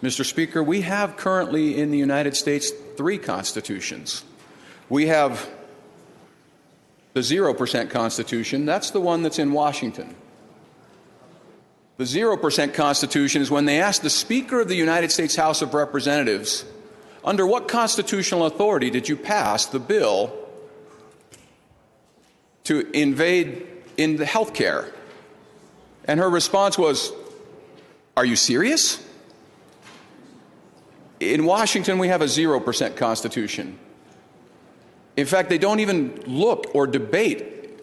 Mr. Speaker, we have currently in the United States 3 constitutions. We have the 0% Constitution. That's the one that's in Washington. The 0% Constitution is when they ask the Speaker of the United States House of Representatives, under what constitutional authority did you pass the bill to invade in the health care? And her response was, are you serious? In Washington, we have a 0% Constitution. In fact, they don't even look or debate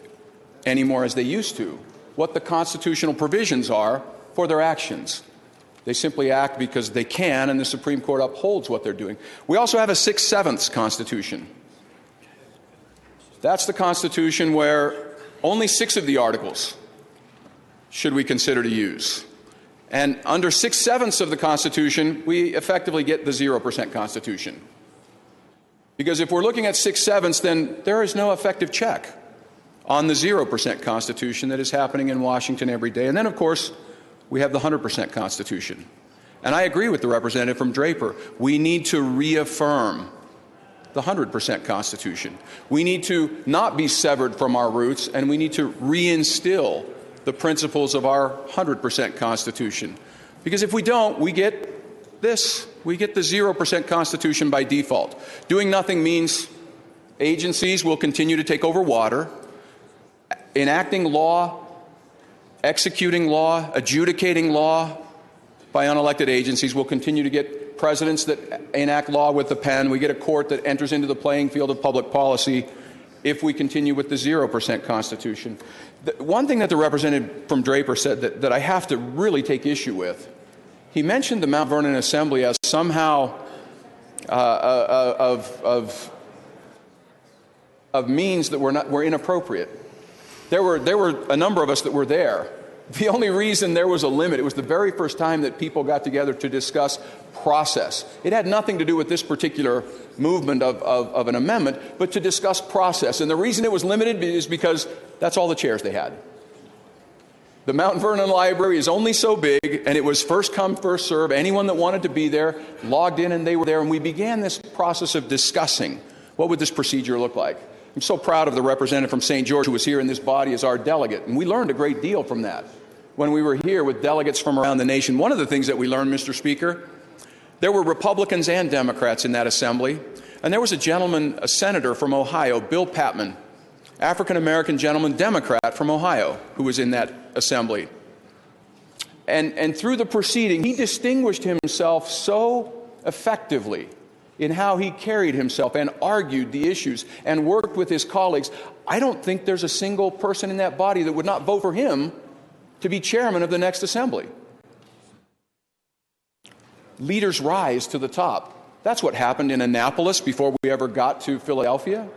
anymore as they used to what the constitutional provisions are for their actions. They simply act because they can, and the Supreme Court upholds what they're doing. We also have a 6/7 Constitution. That's the Constitution where only 6 of the articles should we consider to use. And under 6/7 of the Constitution, we effectively get the 0% Constitution. Because if we're looking at 6/7, then there is no effective check on the 0% Constitution that is happening in Washington every day. And then, of course, we have the 100% Constitution. And I agree with the representative from Draper. We need to reaffirm the 100% Constitution. We need to not be severed from our roots, and we need to reinstill the principles of our 100% Constitution. Because if we don't, we get this. We get the 0% Constitution by default. Doing nothing means agencies will continue to take over water, enacting law, executing law, adjudicating law by unelected agencies. Will continue to get presidents that enact law with the pen. We get a court that enters into the playing field of public policy if we continue with the 0% Constitution. One thing that the representative from Draper said that I have to really take issue with, he mentioned the Mount Vernon Assembly as somehow of means that were inappropriate. There were a number of us that were there. The only reason there was a limit, it was the very first time that people got together to discuss process. It had nothing to do with this particular movement of an amendment, but to discuss process. And the reason it was limited is because that's all the chairs they had. The Mount Vernon Library is only so big, and it was first come, first serve. Anyone that wanted to be there logged in, and they were there. And we began this process of discussing what would this procedure look like. I'm so proud of the representative from St. George who was here in this body as our delegate, and we learned a great deal from that when we were here with delegates from around the nation. One of the things that we learned, Mr. Speaker, there were Republicans and Democrats in that assembly, and there was a gentleman, a senator from Ohio, Bill Patman, African-American gentleman, Democrat from Ohio, who was in that assembly. And through the proceeding, he distinguished himself so effectively in how he carried himself and argued the issues and worked with his colleagues. I don't think there's a single person in that body that would not vote for him to be chairman of the next assembly. Leaders rise to the top. That's what happened in Annapolis before we ever got to Philadelphia.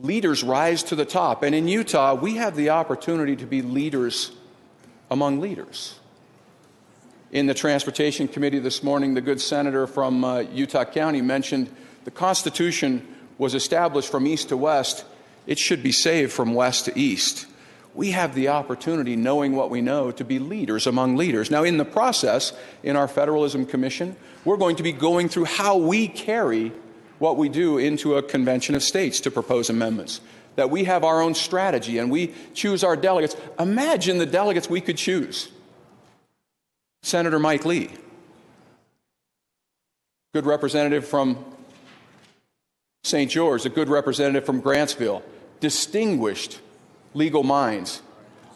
Leaders rise to the top. And in Utah, we have the opportunity to be leaders among leaders. In the Transportation Committee this morning, the good senator from Utah County mentioned the Constitution was established from east to west. It should be saved from west to east. We have the opportunity, knowing what we know, to be leaders among leaders. Now, in the process, in our Federalism Commission, we're going to be going through how we carry what we do into a convention of states to propose amendments, that we have our own strategy and we choose our delegates. Imagine the delegates we could choose. Senator Mike Lee, good representative from St. George, a good representative from Grantsville, distinguished legal minds.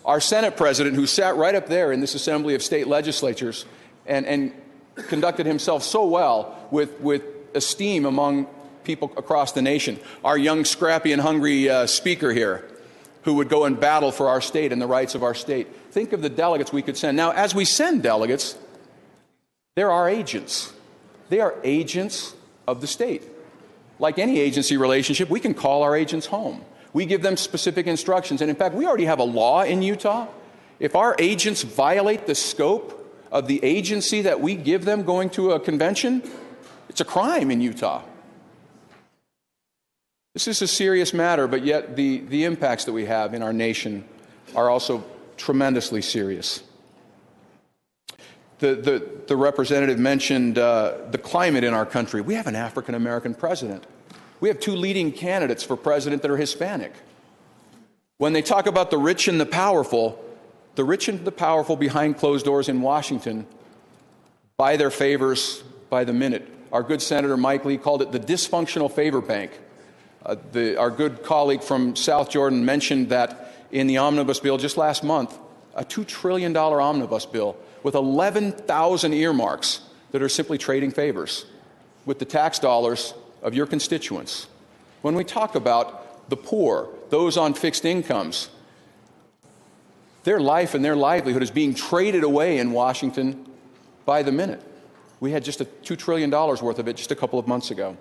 Our Senate president, who sat right up there in this assembly of state legislatures and conducted himself so well with esteem among people across the nation. Our young, scrappy, and hungry speaker here, who would go and battle for our state and the rights of our state. Think of the delegates we could send. Now, as we send delegates, they're our agents. They are agents of the state. Like any agency relationship, we can call our agents home. We give them specific instructions. And in fact, we already have a law in Utah. If our agents violate the scope of the agency that we give them going to a convention, it's a crime in Utah. This is a serious matter, but yet the impacts that we have in our nation are also tremendously serious. The representative mentioned the climate in our country. We have an African-American president. We have 2 leading candidates for president that are Hispanic. When they talk about the rich and the powerful behind closed doors in Washington buy their favors by the minute. Our good Senator Mike Lee called it the dysfunctional favor bank. Our good colleague from South Jordan mentioned that in the omnibus bill just last month, a $2 trillion omnibus bill with 11,000 earmarks that are simply trading favors with the tax dollars of your constituents. When we talk about the poor, those on fixed incomes, their life and their livelihood is being traded away in Washington by the minute. We had just $2 trillion worth of it just a couple of months ago.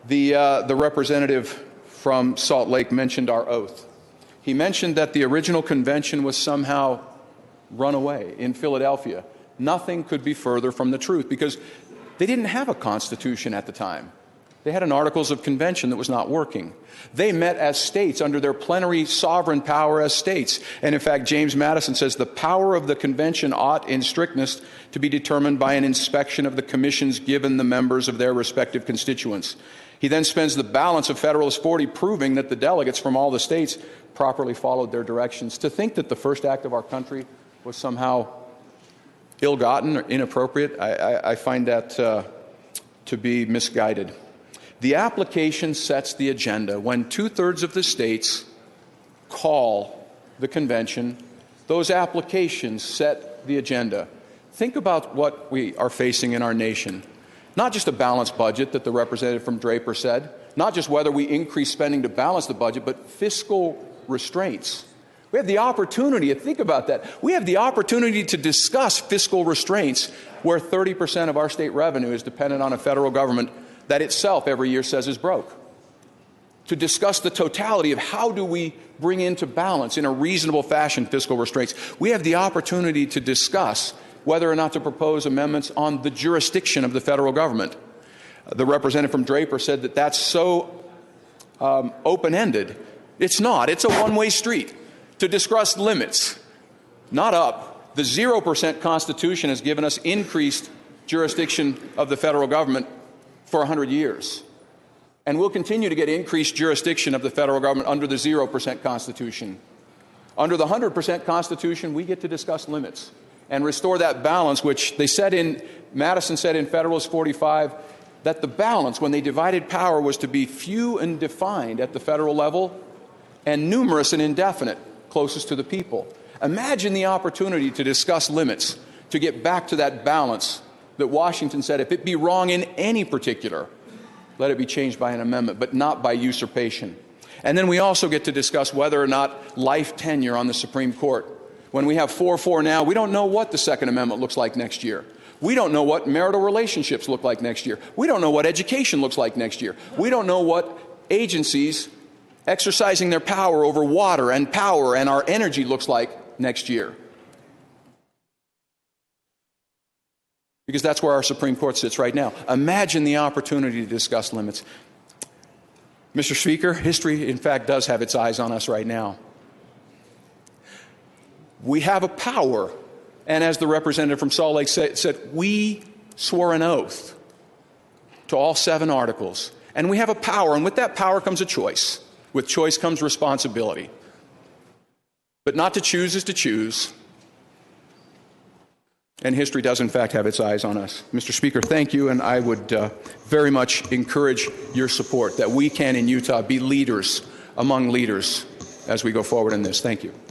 The representative from Salt Lake mentioned our oath. He mentioned that the original convention was somehow run away in Philadelphia. Nothing could be further from the truth because they didn't have a constitution at the time. They had an Articles of Convention that was not working. They met as states under their plenary sovereign power as states. And in fact, James Madison says the power of the convention ought in strictness to be determined by an inspection of the commissions given the members of their respective constituents. He then spends the balance of Federalist 40 proving that the delegates from all the states properly followed their directions. To think that the first act of our country was somehow ill-gotten or inappropriate, I find that to be misguided. The application sets the agenda. When 2/3 of the states call the convention, those applications set the agenda. Think about what we are facing in our nation. Not just a balanced budget that the representative from Draper said, not just whether we increase spending to balance the budget, but fiscal restraints. We have the opportunity, think about that, we have the opportunity to discuss fiscal restraints where 30% of our state revenue is dependent on a federal government that itself every year says is broke. To discuss the totality of how do we bring into balance in a reasonable fashion fiscal restraints. We have the opportunity to discuss whether or not to propose amendments on the jurisdiction of the federal government. The representative from Draper said that that's so open-ended. It's not. It's a one-way street. To discuss limits, not up. The 0% Constitution has given us increased jurisdiction of the federal government for 100 years. And we'll continue to get increased jurisdiction of the federal government under the 0% Constitution. Under the 100% Constitution, we get to discuss limits and restore that balance, which Madison said in Federalist 45, that the balance, when they divided power, was to be few and defined at the federal level and numerous and indefinite, closest to the people. Imagine the opportunity to discuss limits, to get back to that balance that Washington said, if it be wrong in any particular, let it be changed by an amendment, but not by usurpation. And then we also get to discuss whether or not life tenure on the Supreme Court. When we have 4-4 now, we don't know what the Second Amendment looks like next year. We don't know what marital relationships look like next year. We don't know what education looks like next year. We don't know what agencies exercising their power over water and power and our energy looks like next year. Because that's where our Supreme Court sits right now. Imagine the opportunity to discuss limits. Mr. Speaker, history, in fact, does have its eyes on us right now. We have a power, and as the representative from Salt Lake said, we swore an oath to all 7 articles. And we have a power, and with that power comes a choice. With choice comes responsibility. But not to choose is to choose. And history does, in fact, have its eyes on us. Mr. Speaker, thank you, and I would very much encourage your support that we can, in Utah, be leaders among leaders as we go forward in this. Thank you.